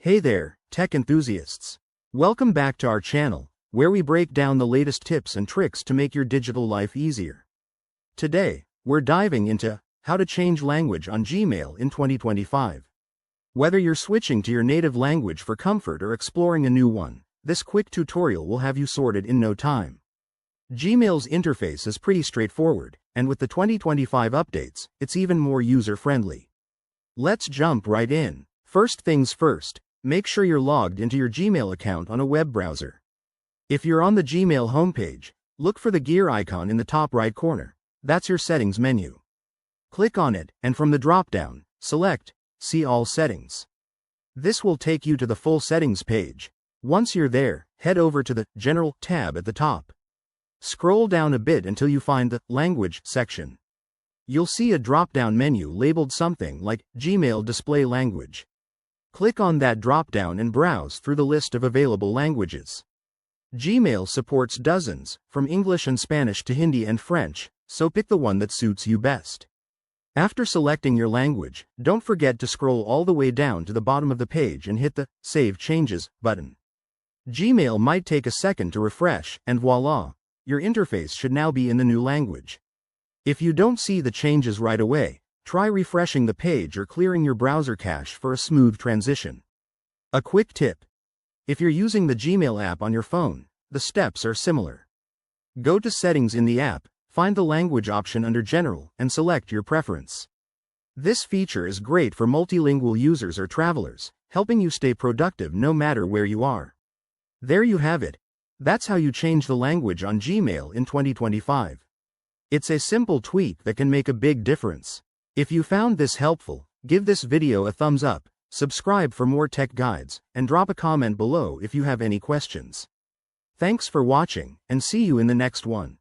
Hey there, tech enthusiasts. Welcome back to our channel, where we break down the latest tips and tricks to make your digital life easier. Today, we're diving into how to change language on Gmail in 2025. Whether you're switching to your native language for comfort or exploring a new one, this quick tutorial will have you sorted in no time. Gmail's interface is pretty straightforward, and with the 2025 updates, it's even more user-friendly. Let's jump right in. First things first, make sure you're logged into your Gmail account on a web browser. If you're on the Gmail homepage, look for the gear icon in the top right corner. That's your settings menu. Click on it, and from the drop-down, select See All Settings. This will take you to the full settings page. Once you're there, head over to the General tab at the top. Scroll down a bit until you find the Language section. You'll see a drop-down menu labeled something like Gmail Display Language. Click on that drop-down and browse through the list of available languages. Gmail supports dozens, from English and Spanish to Hindi and French, so pick the one that suits you best. After selecting your language, don't forget to scroll all the way down to the bottom of the page and hit the Save Changes button. Gmail might take a second to refresh, and voila, your interface should now be in the new language. If you don't see the changes right away, try refreshing the page or clearing your browser cache for a smooth transition. A quick tip: if you're using the Gmail app on your phone, the steps are similar. Go to Settings in the app, find the language option under General, and select your preference. This feature is great for multilingual users or travelers, helping you stay productive no matter where you are. There you have it. That's how you change the language on Gmail in 2025. It's a simple tweak that can make a big difference. If you found this helpful, give this video a thumbs up, subscribe for more tech guides, and drop a comment below if you have any questions. Thanks for watching, and see you in the next one.